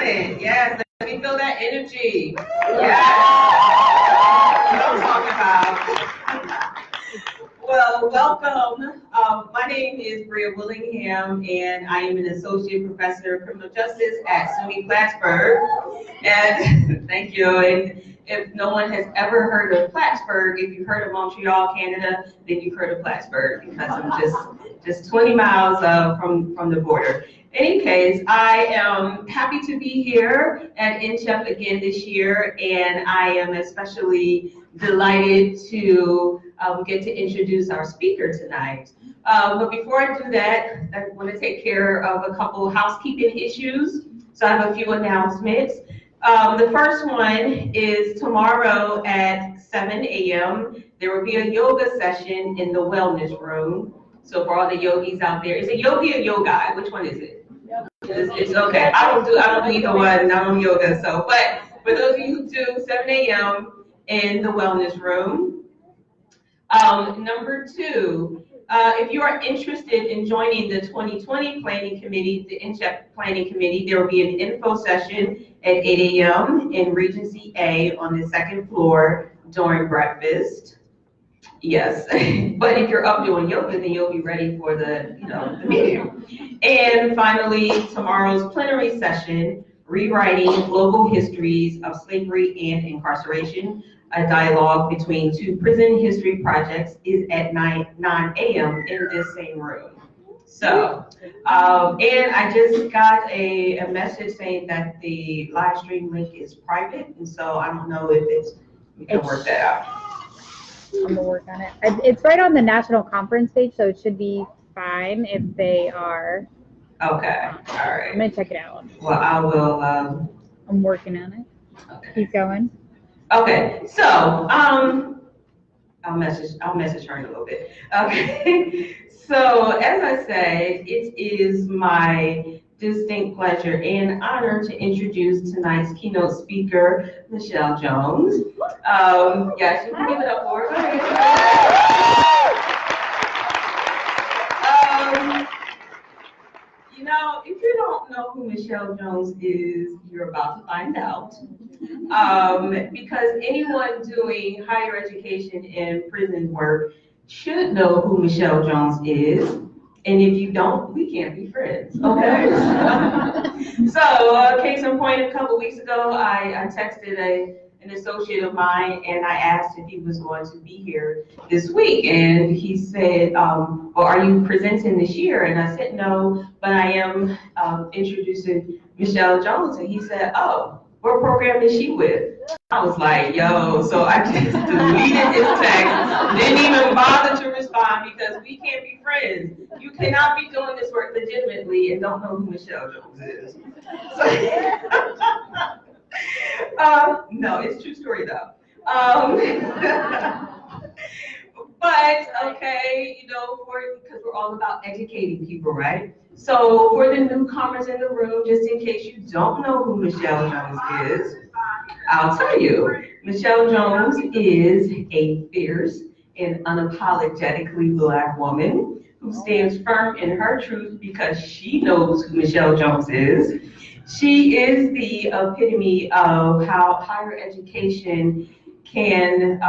it. Yes, let me feel that energy. Yes. What I'm talking about. Well, welcome. My name is Bria Willingham, and I am an associate professor of criminal justice at SUNY Plattsburgh. And thank you. And if no one has ever heard of Plattsburgh, if you've heard of Montreal, Canada, then you've heard of Plattsburgh because I'm just 20 miles from the border. In any case, I am happy to be here at NCHEP again this year, and I am especially delighted to get to introduce our speaker tonight. But before I do that, I want to take care of a couple housekeeping issues. So I have a few announcements. The first one is tomorrow at 7 a.m. there will be a yoga session in the wellness room. So for all the yogis out there, is it yogi or yoga? Which one is it? It's okay. I don't do either one. I don't yoga. So, but for those of you who do, 7 a.m. in the wellness room. Number two, if you are interested in joining the 2020 Planning Committee, the NCHEP Planning Committee, there will be an info session at 8 a.m. in Regency A on the second floor during breakfast. Yes, but if you're up doing yoga, then you'll be ready for the meeting. And finally, tomorrow's plenary session, Rewriting Global Histories of Slavery and Incarceration, a dialogue between two prison history projects, is at 9 a.m. in this same room. So, and I just got a message saying that the live stream link is private, and so I don't know if we can work that out. I'm gonna work on it. It's right on the national conference page, so it should be fine if they are. Okay, all right. I'm gonna check it out. Well, I will. I'm working on it. Okay. Keep going. Okay, so I'll message her in a little bit. Okay, so as I said, it is my distinct pleasure and honor to introduce tonight's keynote speaker, Michelle Jones. Yes, you can give it up for her. If you don't know who Michelle Jones is, you're about to find out. Because anyone doing higher education and prison work should know who Michelle Jones is. And if you don't, we can't be friends, okay? So, case in point, a couple weeks ago, I texted an associate of mine, and I asked if he was going to be here this week, and he said, well, are you presenting this year? And I said, no, but I am introducing Michelle Jones, and he said, oh, what program is she with? I was like, yo, so I just deleted his text, didn't even bother to respond because we can't be friends. You cannot be doing this work legitimately and don't know who Michelle Jones is. So, no, it's a true story though. But okay, because we're all about educating people, right? So for the newcomers in the room, just in case you don't know who Michelle Jones is, I'll tell you. Michelle Jones is a fierce and unapologetically Black woman who stands firm in her truth because she knows who Michelle Jones is. She is the epitome of how higher education can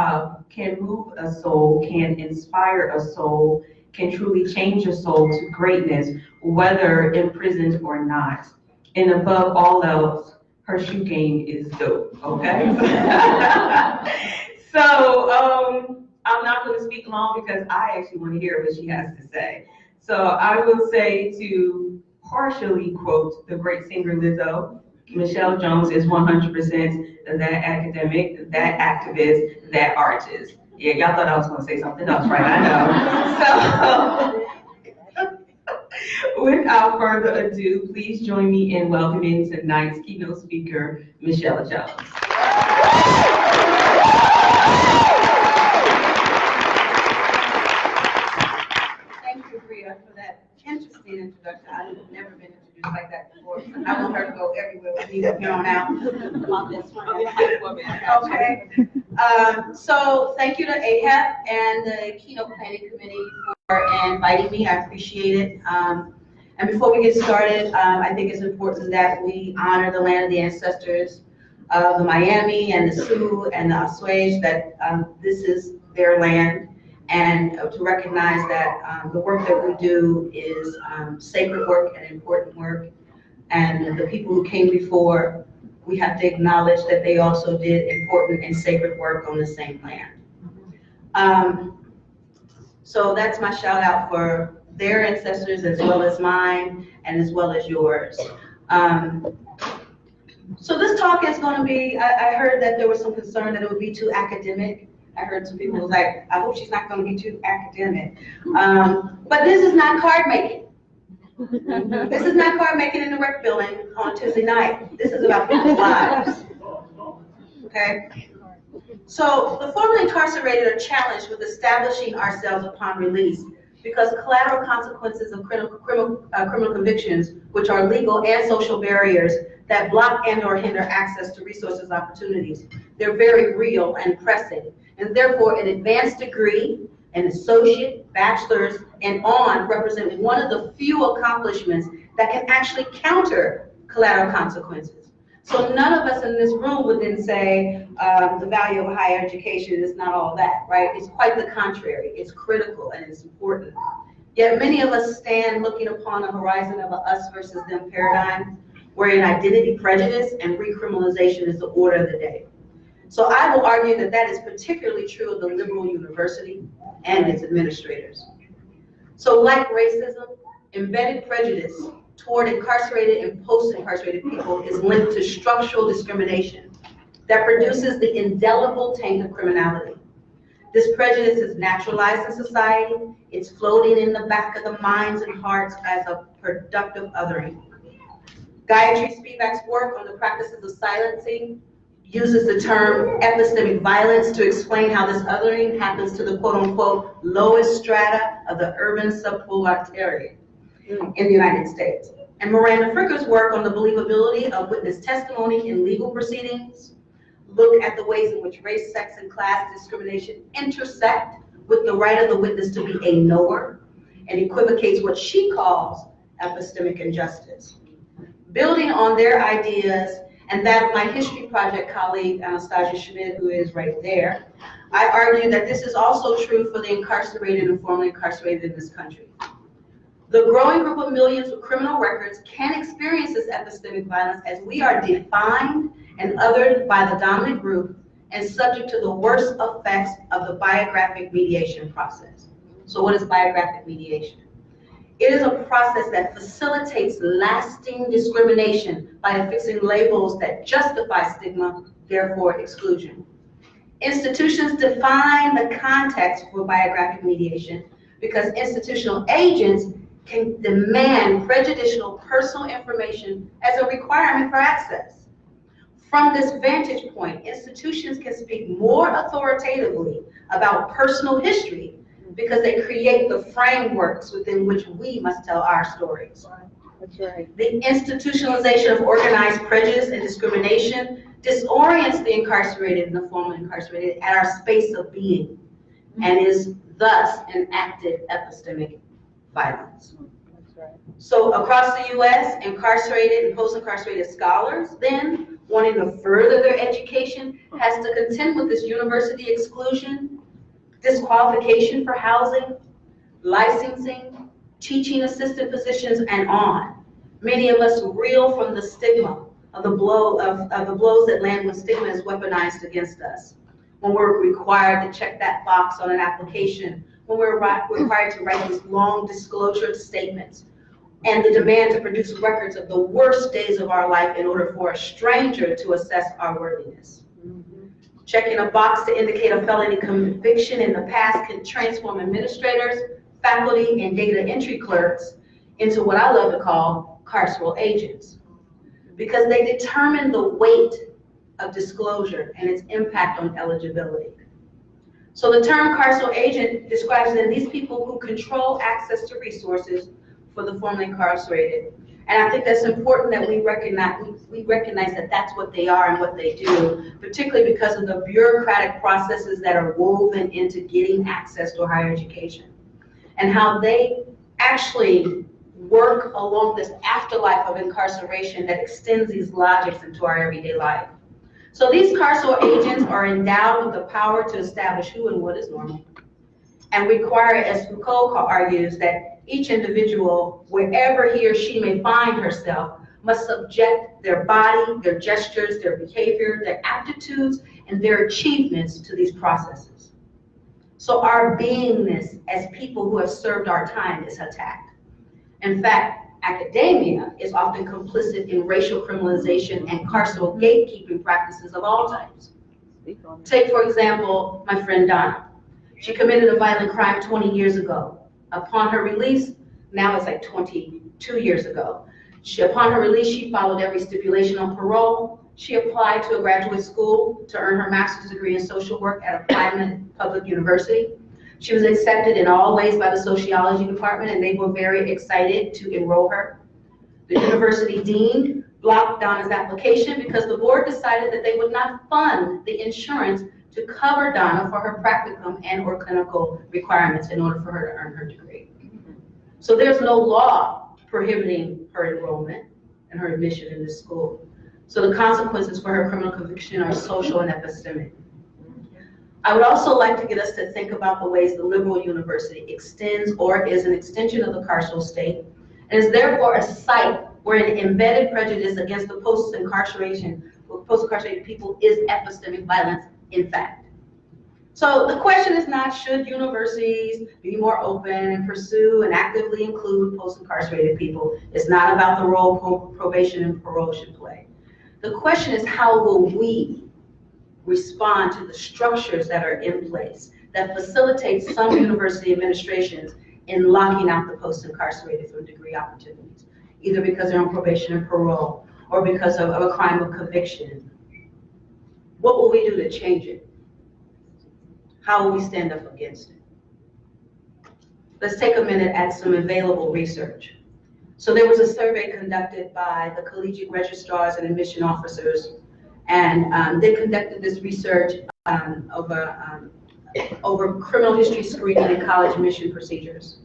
move a soul, can inspire a soul, can truly change a soul to greatness, whether imprisoned or not. And above all else, her shoe game is dope, okay? So I'm not going to speak long because I actually want to hear what she has to say. So I will say, to partially quote the great singer Lizzo, Michelle Jones is 100% that academic, that activist, that artist. Yeah, y'all thought I was going to say something else, right? I know. So, without further ado, please join me in welcoming tonight's keynote speaker, Michelle Jones. Thank you, Bria, for that interesting introduction. I've never been introduced like that before. I want her to go everywhere with me from here on out. Okay. So thank you to AHEP and the Keynote Planning Committee for inviting me. I appreciate it. And before we get started, I think it's important that we honor the land of the ancestors of the Miami and the Sioux and the Osage, that this is their land, and to recognize that the work that we do is sacred work and important work. And the people who came before, we have to acknowledge that they also did important and sacred work on the same land. So that's my shout out for their ancestors as well as mine and as well as yours. So this talk is going to be, I heard that there was some concern that it would be too academic. I heard some people was like, I hope she's not going to be too academic. But this is not card making. This is not card making in the rec building on Tuesday night. This is about people's lives. Okay? So the formerly incarcerated are challenged with establishing ourselves upon release because collateral consequences of criminal convictions, which are legal and social barriers that block and or hinder access to resources and opportunities, they're very real and pressing. And therefore, an advanced degree, an associate, bachelor's, and on represent one of the few accomplishments that can actually counter collateral consequences. So none of us in this room would then say the value of higher education is not all that, right? It's quite the contrary. It's critical and it's important. Yet many of us stand looking upon a horizon of a us versus them paradigm, wherein identity prejudice and recriminalization is the order of the day. So I will argue that that is particularly true of the liberal university and its administrators. So like racism, embedded prejudice toward incarcerated and post-incarcerated people is linked to structural discrimination that produces the indelible taint of criminality. This prejudice is naturalized in society. It's floating in the back of the minds and hearts as a productive othering. Gayatri Spivak's work on the practices of silencing uses the term epistemic violence to explain how this othering happens to the quote-unquote lowest strata of the urban subproletariat in the United States. And Miranda Fricker's work on the believability of witness testimony in legal proceedings look at the ways in which race, sex, and class discrimination intersect with the right of the witness to be a knower, and equivocates what she calls epistemic injustice. Building on their ideas and that of my history project colleague, Anastasia Schmidt, who is right there, I argue that this is also true for the incarcerated and formerly incarcerated in this country. The growing group of millions with criminal records can experience this epistemic violence as we are defined and othered by the dominant group and subject to the worst effects of the biographic mediation process. So what is biographic mediation? It is a process that facilitates lasting discrimination by affixing labels that justify stigma, therefore exclusion. Institutions define the context for biographic mediation because institutional agents can demand prejudicial personal information as a requirement for access. From this vantage point, institutions can speak more authoritatively about personal history because they create the frameworks within which we must tell our stories. That's right. The institutionalization of organized prejudice and discrimination disorients the incarcerated and the formerly incarcerated at our space of being, and is thus enacted epistemic violence. That's right. So across the US, incarcerated and post-incarcerated scholars then, wanting to further their education, has to contend with this university exclusion, disqualification for housing, licensing, teaching assistant positions, and on. Many of us reel from the stigma of the blows that land when stigma is weaponized against us. When we're required to check that box on an application, when we're required to write these long disclosure statements, and the demand to produce records of the worst days of our life in order for a stranger to assess our worthiness. Checking a box to indicate a felony conviction in the past can transform administrators, faculty, and data entry clerks into what I love to call carceral agents, because they determine the weight of disclosure and its impact on eligibility. So the term carceral agent describes then these people who control access to resources for the formerly incarcerated. And I think that's important that we recognize that that's what they are and what they do, particularly because of the bureaucratic processes that are woven into getting access to higher education, and how they actually work along this afterlife of incarceration that extends these logics into our everyday life. So these carceral agents are endowed with the power to establish who and what is normal, and require, as Foucault argues, that each individual, wherever he or she may find herself, must subject their body, their gestures, their behavior, their aptitudes, and their achievements to these processes. So our beingness as people who have served our time is attacked. In fact, academia is often complicit in racial criminalization and carceral gatekeeping practices of all types. Take, for example, my friend Donna. She committed a violent crime 20 years ago. Upon her release, now it's like 22 years ago. Upon her release, she followed every stipulation on parole. She applied to a graduate school to earn her master's degree in social work at a private public university. She was accepted in all ways by the sociology department, and they were very excited to enroll her. The university dean blocked Donna's application because the board decided that they would not fund the insurance to cover Donna for her practicum and or clinical requirements in order for her to earn her degree. So there's no law prohibiting her enrollment and her admission in this school. So the consequences for her criminal conviction are social and epistemic. I would also like to get us to think about the ways the liberal university extends or is an extension of the carceral state, and is therefore a site where an embedded prejudice against the post-incarcerated people is epistemic violence, in fact. So the question is not, should universities be more open and pursue and actively include post-incarcerated people? It's not about the role probation and parole should play. The question is, how will we respond to the structures that are in place that facilitate some university administrations in locking out the post-incarcerated from degree opportunities, either because they're on probation and parole or because of a crime of conviction? What will we do to change it? How will we stand up against it? Let's take a minute at some available research. So there was a survey conducted by the collegiate registrars and admission officers, and they conducted this research over criminal history screening and college admission procedures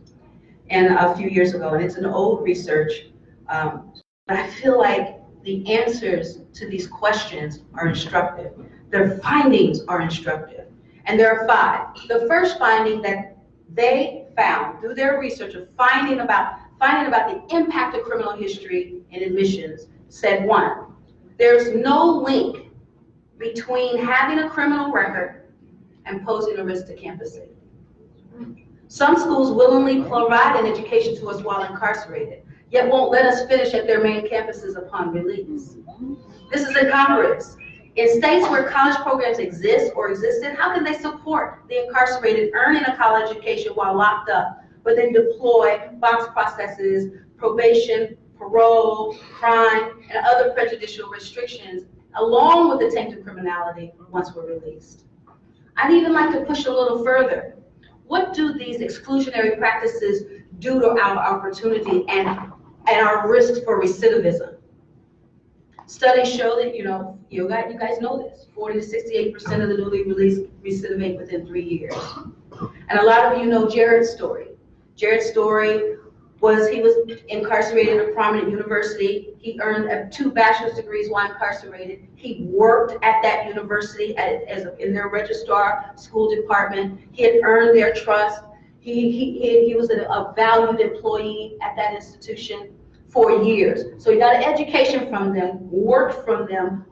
and a few years ago. And it's an old research, but I feel like the answers to these questions are instructive. Their findings are instructive. And there are 5. The first finding that they found through their research of finding about the impact of criminal history in admissions said, 1, there's no link between having a criminal record and posing a risk to campus safety. Some schools willingly provide an education to us while incarcerated, yet won't let us finish at their main campuses upon release. This is incongruous. In states where college programs exist or existed, how can they support the incarcerated earning a college education while locked up, but then deploy box processes, probation, parole, crime, and other prejudicial restrictions along with the taint of criminality once we're released? I'd even like to push a little further. What do these exclusionary practices do to our opportunity and our risks for recidivism? Studies show that, you guys know this, 40 to 68% of the newly released recidivate within 3 years. And a lot of you know Jared's story. Jared's story was he was incarcerated at a prominent university. He earned 2 bachelor's degrees while incarcerated. He worked at that university in their registrar school department. He had earned their trust. He was a valued employee at that institution for years. So he got an education from them, worked for them,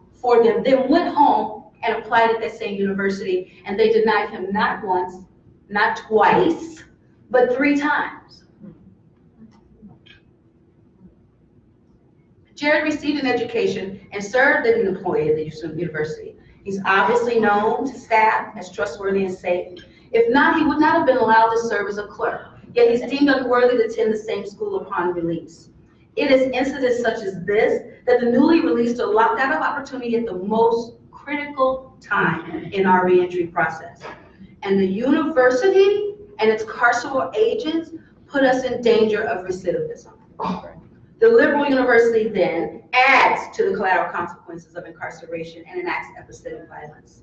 then went home and applied at that same university, and they denied him not once, not twice, but 3 times. Jared received an education and served as an employee at the university. He's obviously known to staff as trustworthy and safe. If not, he would not have been allowed to serve as a clerk, yet he's deemed unworthy to attend the same school upon release. It is incidents such as this that the newly released are locked out of opportunity at the most critical time in our reentry process. And the university and its carceral agents put us in danger of recidivism. The liberal university then adds to the collateral consequences of incarceration and enacts epistemic violence.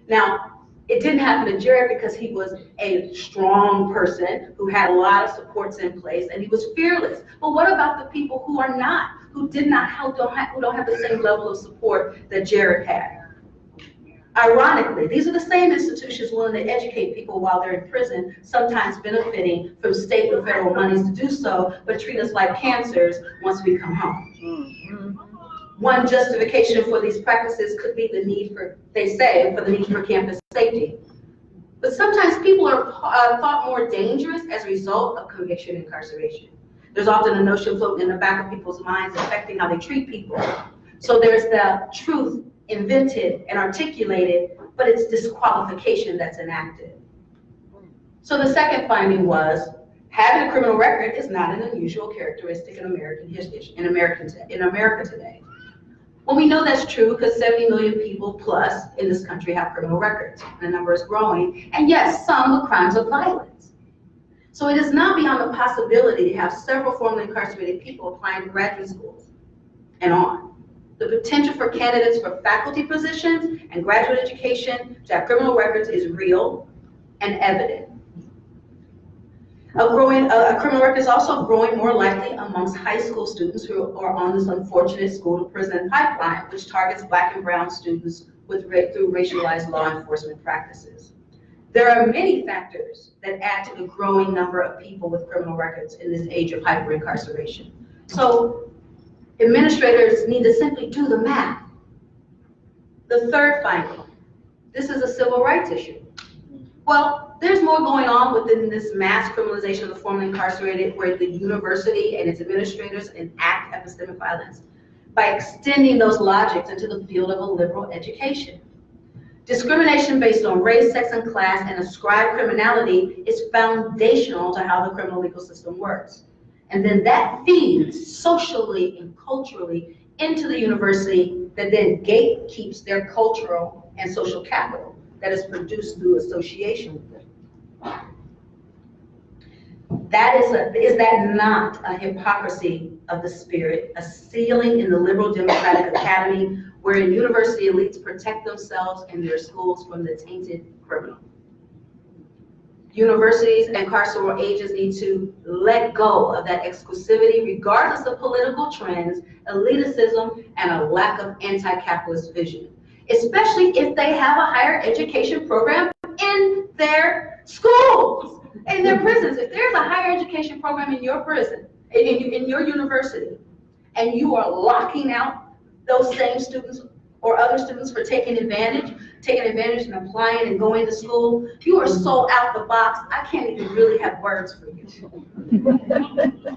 Now, It didn't happen to Jared because he was a strong person who had a lot of supports in place and he was fearless. But what about the people who are not, who did not help, who don't have the same level of support that Jared had? Ironically, these are the same institutions willing to educate people while they're in prison, sometimes benefiting from state or federal monies to do so, but treat us like cancers once we come home. One justification for these practices could be the need for, they say, for the need for campus safety. But sometimes people are thought more dangerous as a result of conviction incarceration. There's often a notion floating in the back of people's minds affecting how they treat people. So there's the truth invented and articulated, but it's disqualification that's enacted. So the second finding was, having a criminal record is not an unusual characteristic in American history, in America today. Well, we know that's true because 70 million people plus in this country have criminal records. The number is growing, and yes, some with crimes of violence. So it is not beyond the possibility to have several formerly incarcerated people applying to graduate schools and on. The potential for candidates for faculty positions and graduate education to have criminal records is real and evident. A criminal record is also growing more likely amongst high school students who are on this unfortunate school to prison pipeline, which targets Black and brown students through racialized law enforcement practices. There are many factors that add to the growing number of people with criminal records in this age of hyper-incarceration. So administrators need to simply do the math. The third finding, this is a civil rights issue. Well, there's more going on within this mass criminalization of the formerly incarcerated, where the university and its administrators enact epistemic violence by extending those logics into the field of a liberal education. Discrimination based on race, sex, and class and ascribed criminality is foundational to how the criminal legal system works. And then that feeds socially and culturally into the university that then gatekeeps their cultural and social capital that is produced through association with them. Is that not a hypocrisy of the spirit, a ceiling in the liberal democratic academy wherein university elites protect themselves and their schools from the tainted criminal? Universities and carceral agents need to let go of that exclusivity regardless of political trends, elitism, and a lack of anti-capitalist vision, especially if they have a higher education program in their schools, in their prisons. If there's a higher education program in your prison, in your university, and you are locking out those same students or other students for taking advantage and applying and going to school, you are so out the box, I can't even really have words for you.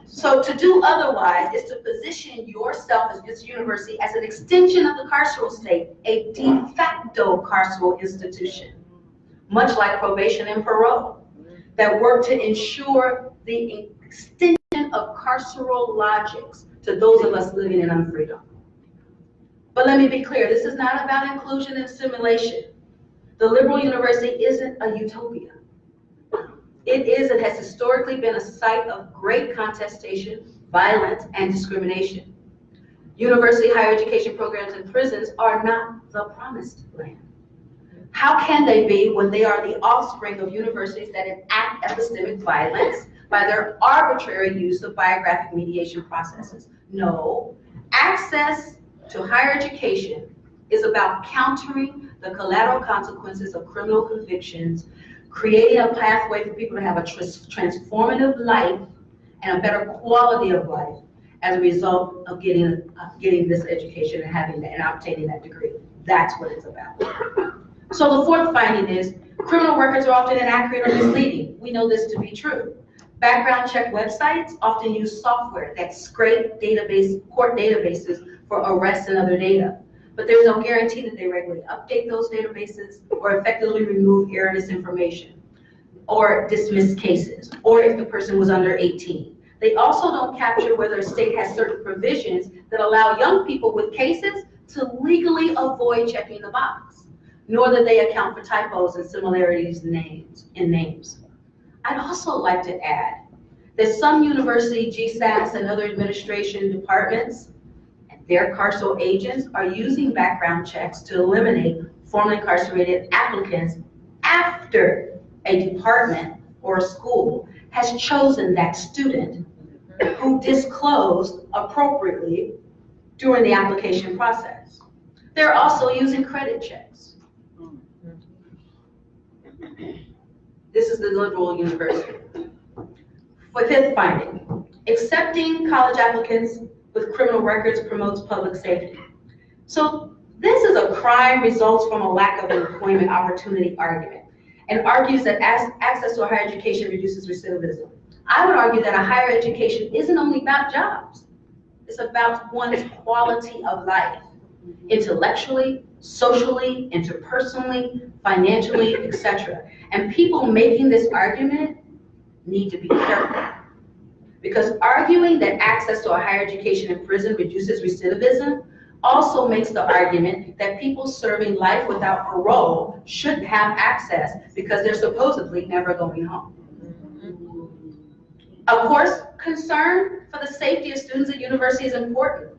So to do otherwise is to position yourself as this university as an extension of the carceral state, a de facto carceral institution, much like probation and parole, that work to ensure the extension of carceral logics to those of us living in unfreedom. But let me be clear, this is not about inclusion and assimilation. The liberal university isn't a utopia. It is and has historically been a site of great contestation, violence, and discrimination. University higher education programs and prisons are not the promised land. How can they be when they are the offspring of universities that enact epistemic violence by their arbitrary use of biographic mediation processes? No, access to higher education is about countering the collateral consequences of criminal convictions, creating a pathway for people to have a transformative life and a better quality of life as a result of getting this education and having that and obtaining that degree. That's what it's about. So the fourth finding is criminal records are often inaccurate or misleading. We know this to be true. Background check websites often use software that scrape court databases for arrests and other data. But there's no guarantee that they regularly update those databases or effectively remove erroneous information or dismiss cases, or if the person was under 18. They also don't capture whether a state has certain provisions that allow young people with cases to legally avoid checking the box, nor that they account for typos and similarities in names. I'd also like to add that some university GSAS and other administration departments and their carceral agents are using background checks to eliminate formerly incarcerated applicants after a department or a school has chosen that student who disclosed appropriately during the application process. They're also using credit checks. This is the liberal university. For fifth finding, accepting college applicants with criminal records promotes public safety. So this is a crime results from a lack of employment opportunity argument, and argues that access to a higher education reduces recidivism. I would argue that a higher education isn't only about jobs. It's about one's quality of life, intellectually, socially, interpersonally, financially, etc. And people making this argument need to be careful. Because arguing that access to a higher education in prison reduces recidivism also makes the argument that people serving life without parole shouldn't have access because they're supposedly never going home. Of course, concern for the safety of students at university is important.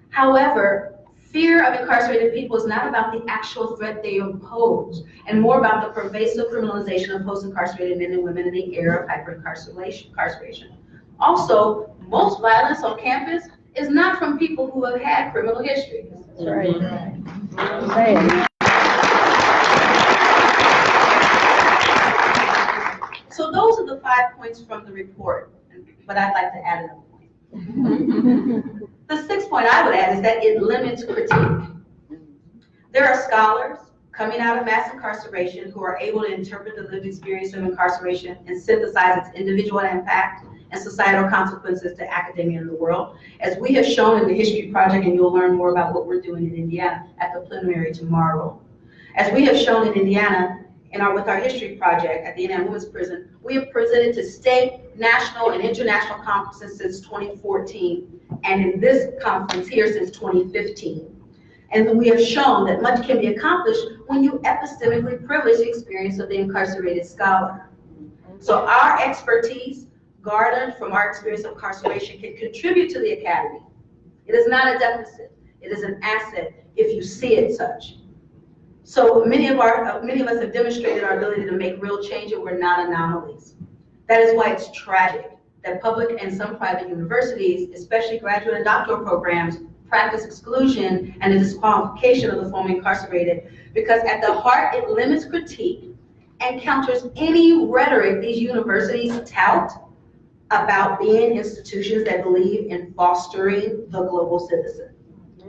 However, fear of incarcerated people is not about the actual threat they impose, and more about the pervasive criminalization of post-incarcerated men and women in the era of hyper-incarceration. Also, most violence on campus is not from people who have had criminal history. That's right. Right. So those are the 5 points from the report, but I'd like to add another point. The 6th point I would add is that it limits critique. There are scholars coming out of mass incarceration who are able to interpret the lived experience of incarceration and synthesize its individual impact and societal consequences to academia and the world, as we have shown in the History Project, and you'll learn more about what we're doing in Indiana at the plenary tomorrow. As we have shown in Indiana, with our History Project at the Indiana Women's Prison, we have presented to state, national, and international conferences since 2014, and in this conference here since 2015. And we have shown that much can be accomplished when you epistemically privilege the experience of the incarcerated scholar. So our expertise, garnered from our experience of incarceration, can contribute to the academy. It is not a deficit. It is an asset if you see it such. So many of us have demonstrated our ability to make real change, and we're not anomalies. That is why it's tragic that public and some private universities, especially graduate and doctoral programs, practice exclusion and the disqualification of the formerly incarcerated, because at the heart it limits critique and counters any rhetoric these universities tout about being institutions that believe in fostering the global citizen,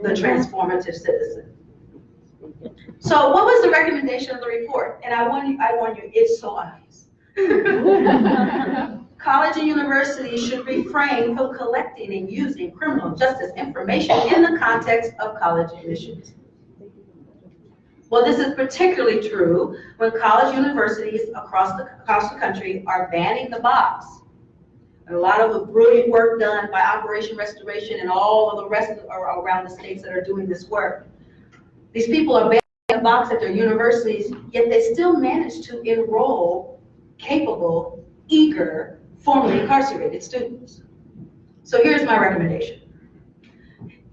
the transformative citizen. So what was the recommendation of the report? And I warn you, it's so obvious. College and universities should refrain from collecting and using criminal justice information in the context of college admissions. Well, this is particularly true when college universities across the country are banning the box. And a lot of the brilliant work done by Operation Restoration and all of the rest around the states that are doing this work. These people are banning the box at their universities, yet they still manage to enroll capable, eager, formerly incarcerated students. So here's my recommendation.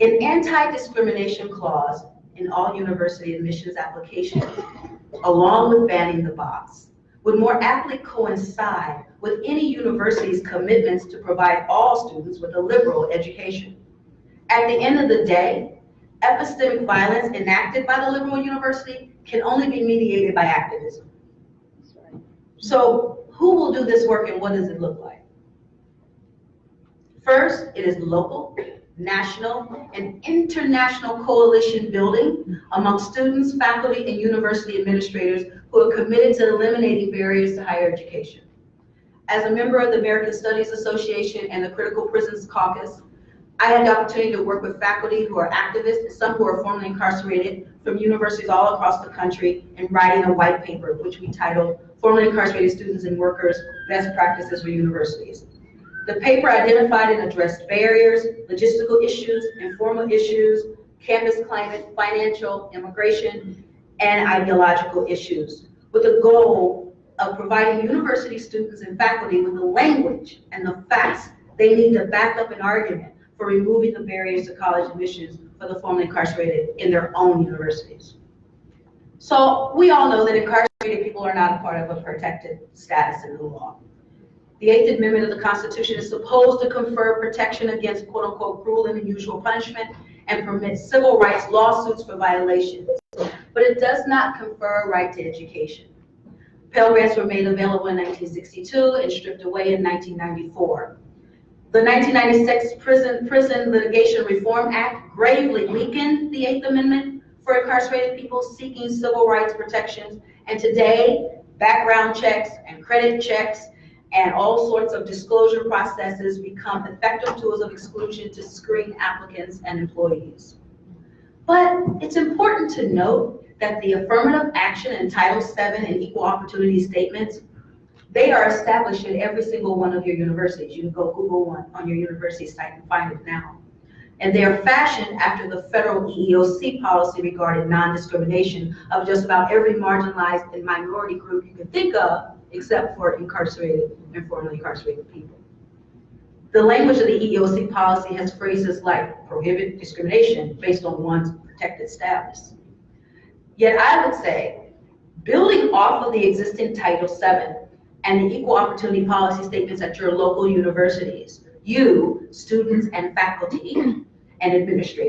An anti-discrimination clause in all university admissions applications, along with banning the box, would more aptly coincide with any university's commitments to provide all students with a liberal education. At the end of the day, epistemic violence enacted by the liberal university can only be mediated by activism. So who will do this work and what does it look like? First, it is local, national, and international coalition building among students, faculty, and university administrators who are committed to eliminating barriers to higher education. As a member of the American Studies Association and the Critical Prisons Caucus, I had the opportunity to work with faculty who are activists and some who are formerly incarcerated from universities all across the country in writing a white paper, which we titled Formerly Incarcerated Students and Workers, Best Practices for Universities. The paper identified and addressed barriers, logistical issues, informal issues, campus climate, financial, immigration, and ideological issues, with the goal of providing university students and faculty with the language and the facts they need to back up an argument for removing the barriers to college admissions for the formerly incarcerated in their own universities. So we all know that incarceration people are not a part of a protected status in the law. The 8th Amendment of the Constitution is supposed to confer protection against quote-unquote cruel and unusual punishment and permit civil rights lawsuits for violations, but it does not confer a right to education. Pell Grants were made available in 1962 and stripped away in 1994. The 1996 Prison Litigation Reform Act gravely weakened the 8th Amendment for incarcerated people seeking civil rights protections, and today, background checks and credit checks and all sorts of disclosure processes become effective tools of exclusion to screen applicants and employees. But it's important to note that the affirmative action in Title VII and equal opportunity statements, they are established in every single one of your universities. You can go Google one on your university site and find it now. And they are fashioned after the federal EEOC policy regarding non-discrimination of just about every marginalized and minority group you can think of, except for incarcerated and formerly incarcerated people. The language of the EEOC policy has phrases like prohibit discrimination based on one's protected status. Yet I would say, building off of the existing Title VII and the equal opportunity policy statements at your local universities, you, students and faculty, and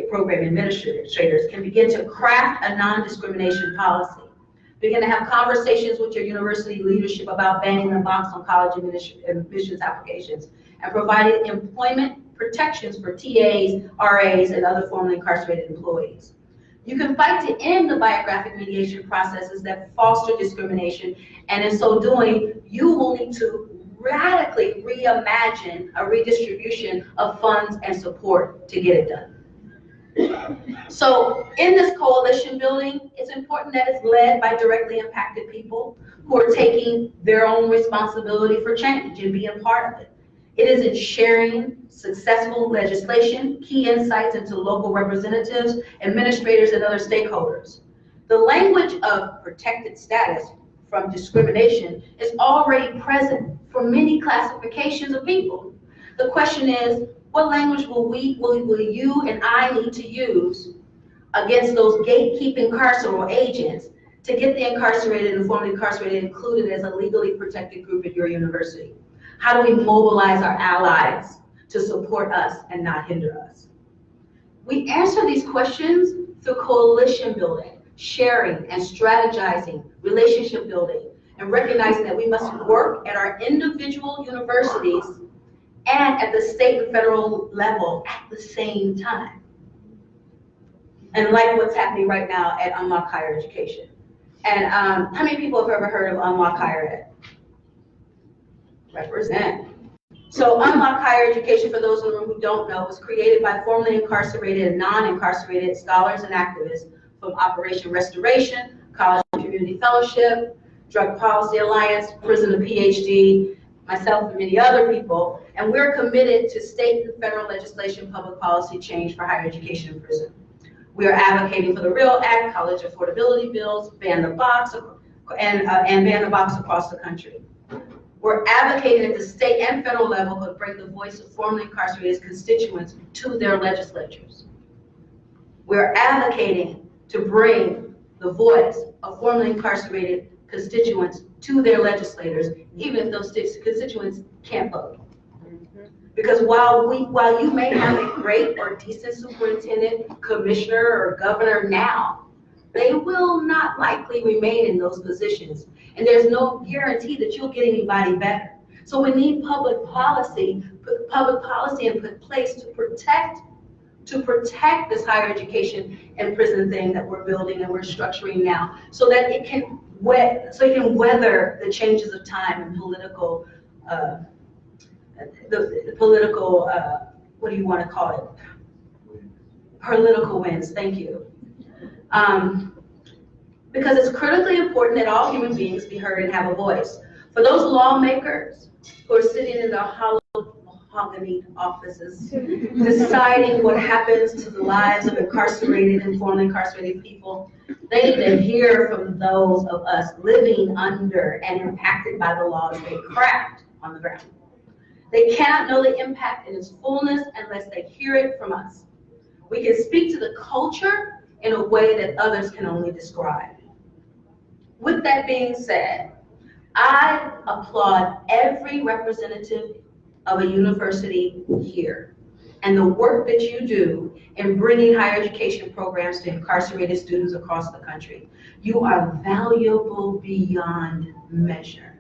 program administrators can begin to craft a non-discrimination policy. Begin to have conversations with your university leadership about banning the box on college admissions applications and providing employment protections for TAs, RAs, and other formerly incarcerated employees. You can fight to end the biographic mediation processes that foster discrimination, and in so doing, you will need to radically reimagine a redistribution of funds and support to get it done. So in this coalition building, it's important that it's led by directly impacted people who are taking their own responsibility for change and being part of it. It is in sharing successful legislation, key insights into local representatives, administrators, and other stakeholders. The language of protected status from discrimination is already present for many classifications of people. The question is, what language will you and I need to use against those gatekeeping carceral agents to get the incarcerated and formerly incarcerated included as a legally protected group at your university? How do we mobilize our allies to support us and not hinder us? We answer these questions through coalition building, sharing and strategizing, relationship building, and recognizing that we must work at our individual universities and at the state and federal level at the same time. And like what's happening right now at Unlock Higher Education. And how many people have ever heard of Unlock Higher Ed? Represent. So Unlock Higher Education, for those in the room who don't know, was created by formerly incarcerated and non-incarcerated scholars and activists from Operation Restoration, College and Community Fellowship, Drug Policy Alliance, Prison to PhD, myself and many other people, and we're committed to state and federal legislation, public policy change for higher education in prison. We are advocating for the REAL Act, college affordability bills, ban the box, and ban the box across the country. We're advocating at the state and federal level to bring the voice of formerly incarcerated constituents to their legislatures. We're advocating to bring the voice of formerly incarcerated constituents to their legislators, even if those constituents can't vote. Because while you may have a great or decent superintendent, commissioner, or governor now, they will not likely remain in those positions. And there's no guarantee that you'll get anybody better. So we need public policy in place to protect this higher education and prison thing that we're building and we're structuring now, so that it can weather the changes of time and political, what do you want to call it? Political winds, thank you. Because it's critically important that all human beings be heard and have a voice. For those lawmakers who are sitting in their hollow mahogany offices, deciding what happens to the lives of incarcerated and formerly incarcerated people, they need to hear from those of us living under and impacted by the laws they craft on the ground. They cannot know the impact in its fullness unless they hear it from us. We can speak to the culture in a way that others can only describe. With that being said, I applaud every representative of a university here and the work that you do in bringing higher education programs to incarcerated students across the country. You are valuable beyond measure,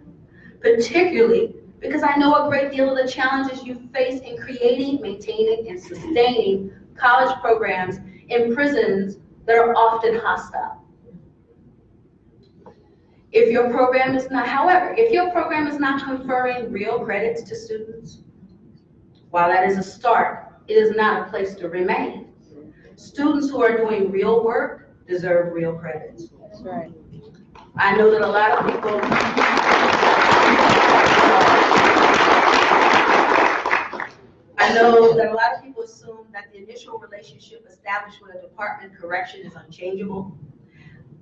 particularly because I know a great deal of the challenges you face in creating, maintaining, and sustaining college programs in prisons that are often hostile. If your program is not, however, if your program is not conferring real credits to students, while that is a start, it is not a place to remain. Students who are doing real work deserve real credits. That's right. I know that a lot of people, assume that the initial relationship established with a department correction is unchangeable.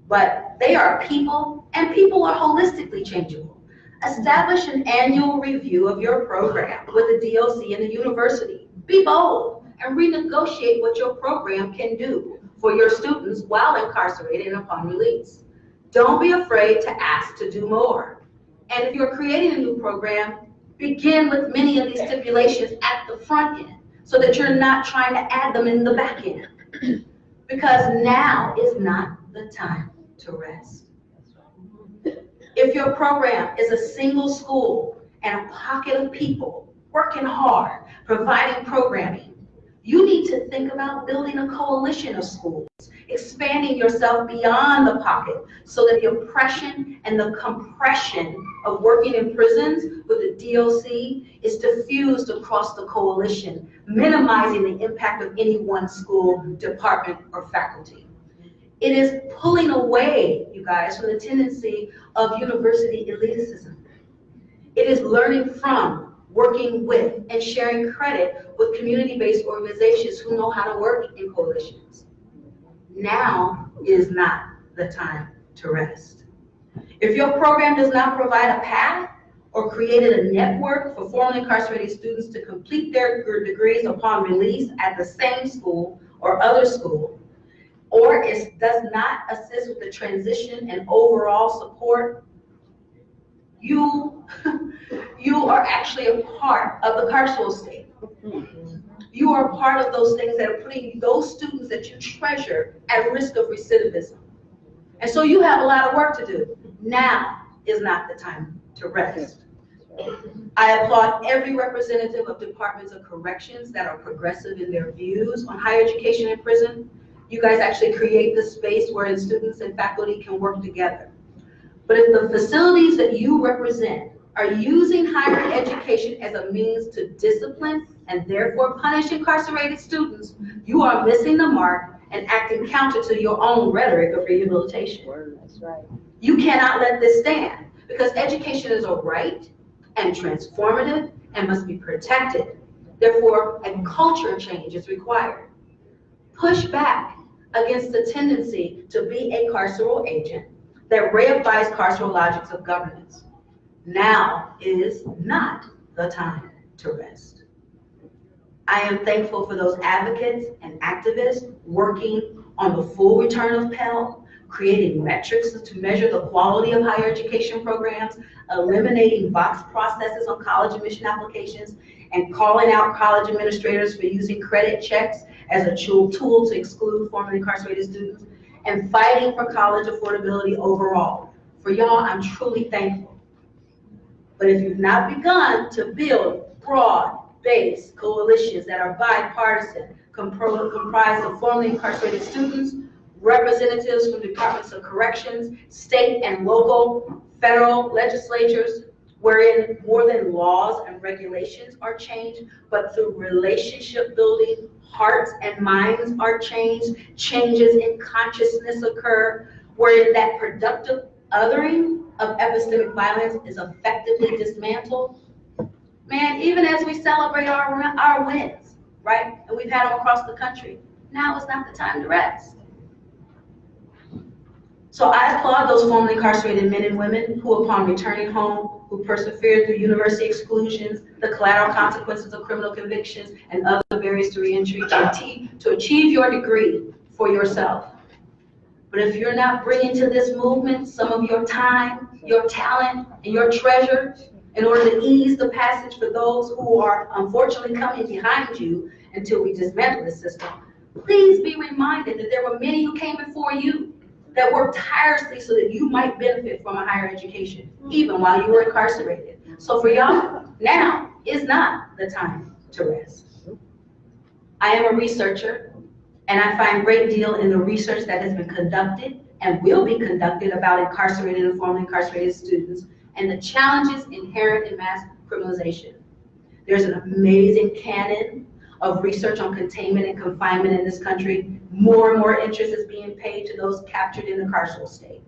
But they are people, and people are holistically changeable. Establish an annual review of your program with the DOC and the university. Be bold and renegotiate what your program can do for your students while incarcerated and upon release. Don't be afraid to ask to do more. And if you're creating a new program, begin with many of these stipulations at the front end so that you're not trying to add them in the back end. Because now is not the time to rest. If your program is a single school and a pocket of people working hard, providing programming, you need to think about building a coalition of schools, expanding yourself beyond the pocket so that the oppression and the compression of working in prisons with the DOC is diffused across the coalition, minimizing the impact of any one school, department, or faculty. It is pulling away, you guys, from the tendency of university elitism. It is learning from, working with, and sharing credit with community-based organizations who know how to work in coalitions. Now is not the time to rest. If your program does not provide a path or created a network for formerly incarcerated students to complete their degrees upon release at the same school or other school, or it does not assist with the transition and overall support, you are actually a part of the carceral state. You are part of those things that are putting those students that you treasure at risk of recidivism. And so you have a lot of work to do. Now is not the time to rest. I applaud every representative of departments of corrections that are progressive in their views on higher education in prison. You guys actually create the space where students and faculty can work together. But if the facilities that you represent are using higher education as a means to discipline and therefore punish incarcerated students, you are missing the mark and acting counter to your own rhetoric of rehabilitation. That's right. You cannot let this stand because education is a right and transformative and must be protected. Therefore, a culture change is required. Push back against the tendency to be a carceral agent that reifies carceral logics of governance. Now is not the time to rest. I am thankful for those advocates and activists working on the full return of Pell, creating metrics to measure the quality of higher education programs, eliminating box processes on college admission applications, and calling out college administrators for using credit checks as a tool to exclude formerly incarcerated students, and fighting for college affordability overall. For y'all, I'm truly thankful. But if you've not begun to build broad-based coalitions that are bipartisan, comprised of formerly incarcerated students, representatives from departments of corrections, state and local, federal legislatures, wherein more than laws and regulations are changed, but through relationship building, hearts and minds are changed, changes in consciousness occur, wherein that productive othering of epistemic violence is effectively dismantled. Man, even as we celebrate our wins, right? And we've had them across the country, now is not the time to rest. So I applaud those formerly incarcerated men and women who, upon returning home, who persevered through university exclusions, the collateral consequences of criminal convictions, and other barriers to reentry to achieve your degree for yourself. But if you're not bringing to this movement some of your time, your talent, and your treasure in order to ease the passage for those who are unfortunately coming behind you until we dismantle the system, please be reminded that there were many who came before you that worked tirelessly so that you might benefit from a higher education, even while you were incarcerated. So for y'all, now is not the time to rest. I am a researcher, and I find a great deal in the research that has been conducted and will be conducted about incarcerated and formerly incarcerated students and the challenges inherent in mass criminalization. There's an amazing canon of research on containment and confinement in this country. More and more interest is being paid to those captured in the carceral state.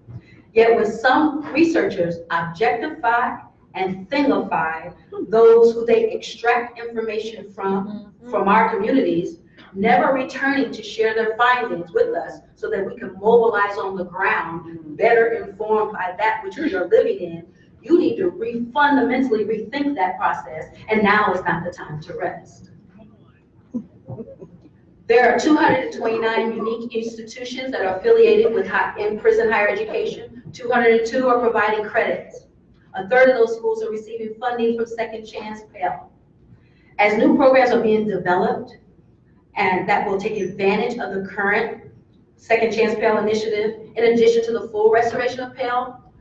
Yet when some researchers objectify and thingify those who they extract information from our communities, never returning to share their findings with us so that we can mobilize on the ground, better informed by that which we are living in, you need to fundamentally rethink that process, and now is not the time to rest. There are 229 unique institutions that are affiliated with in-prison higher education. 202 are providing credits. A third of those schools are receiving funding from Second Chance Pell. As new programs are being developed, and that will take advantage of the current Second Chance Pell initiative, in addition to the full restoration of Pell,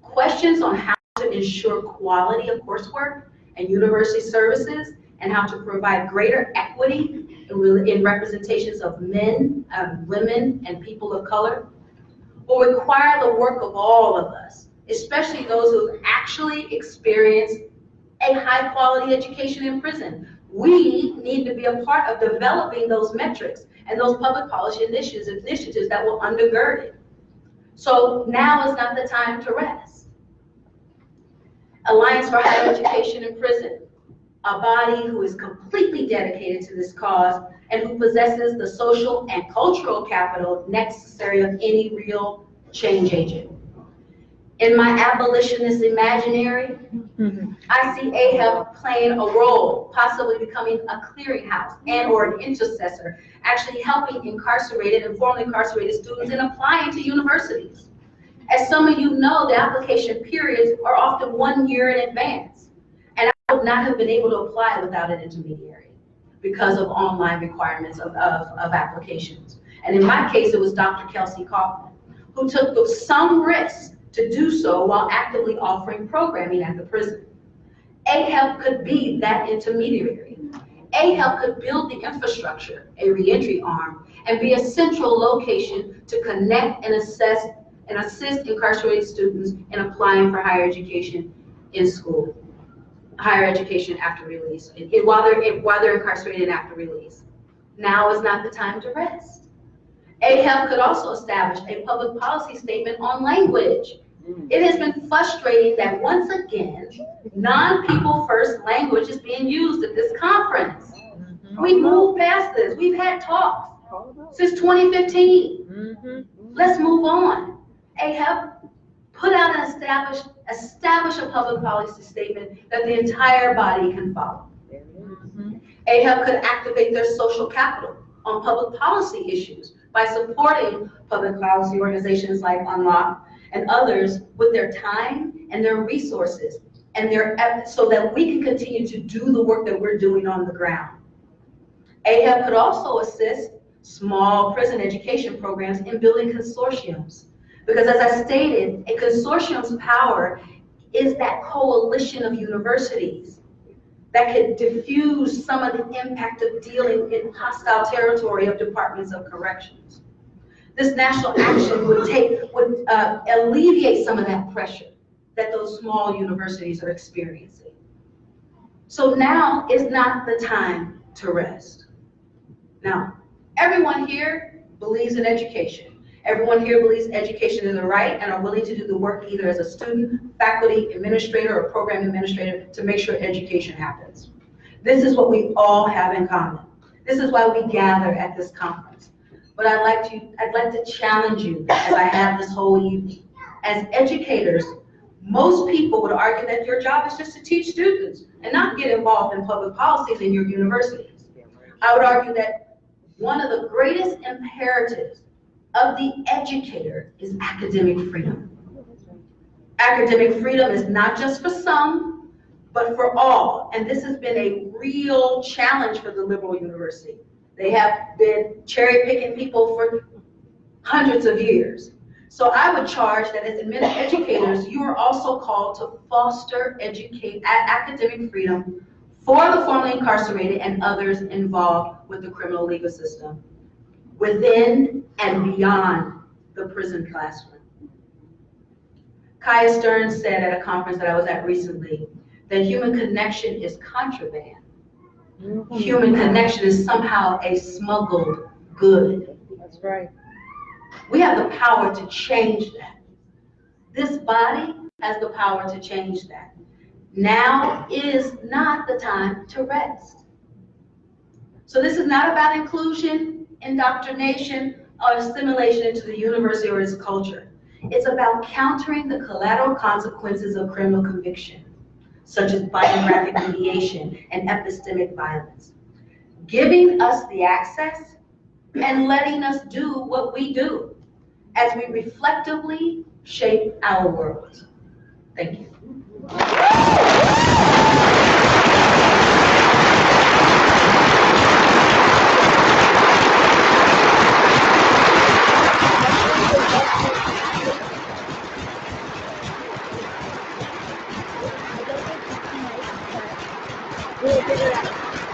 questions on how to ensure quality of coursework and university services, and how to provide greater equity in representations of men, women, and people of color, will require the work of all of us, especially those who actually experience a high quality education in prison. We need to be a part of developing those metrics and those public policy initiatives that will undergird it. So now is not the time to rest. Alliance for Higher Education in Prison, a body who is completely dedicated to this cause and who possesses the social and cultural capital necessary of any real change agent. In my abolitionist imaginary, I see AHEP playing a role, possibly becoming a clearinghouse and or an intercessor, actually helping incarcerated and formerly incarcerated students in applying to universities. As some of you know, the application periods are often 1 year in advance, and I would not have been able to apply without an intermediary because of online requirements of applications. And in my case, it was Dr. Kelsey Kaufman, who took some risks to do so while actively offering programming at the prison. AHEP could be that intermediary. AHEP could build the infrastructure, a reentry arm, and be a central location to connect and assist incarcerated students in applying for higher education in school, higher education after release, while they're incarcerated after release. Now is not the time to rest. AHEP could also establish a public policy statement on language. It has been frustrating that once again, non-people first language is being used at this conference. We've moved past this. We've had talks since 2015. Let's move on. AHEP put out and establish a public policy statement that the entire body can follow. AHEP could activate their social capital on public policy issues by supporting public policy organizations like Unlock and others with their time and their resources and so that we can continue to do the work that we're doing on the ground. AHEP could also assist small prison education programs in building consortiums. Because as I stated, a consortium's power is that coalition of universities that could diffuse some of the impact of dealing in hostile territory of departments of corrections. This national action would alleviate some of that pressure that those small universities are experiencing. So now is not the time to rest. Now, everyone here believes in education. Everyone here believes education is a right and are willing to do the work either as a student, faculty, administrator, or program administrator to make sure education happens. This is what we all have in common. This is why we gather at this conference. But I'd like to challenge you, as I have this whole evening. As educators, most people would argue that your job is just to teach students and not get involved in public policies in your universities. I would argue that one of the greatest imperatives of the educator is academic freedom. Academic freedom is not just for some, but for all. And this has been a real challenge for the liberal university. They have been cherry picking people for hundreds of years. So I would charge that as educators, you are also called to foster academic freedom for the formerly incarcerated and others involved with the criminal legal system, within and beyond the prison classroom. Kaya Stern said at a conference that I was at recently that human connection is contraband. Human connection is somehow a smuggled good. That's right. We have the power to change that. This body has the power to change that. Now is not the time to rest. So this is not about inclusion, indoctrination, or assimilation into the university or its culture. It's about countering the collateral consequences of criminal conviction, such as biographic mediation and epistemic violence. Giving us the access and letting us do what we do as we reflectively shape our world. Thank you. We'll figure it out.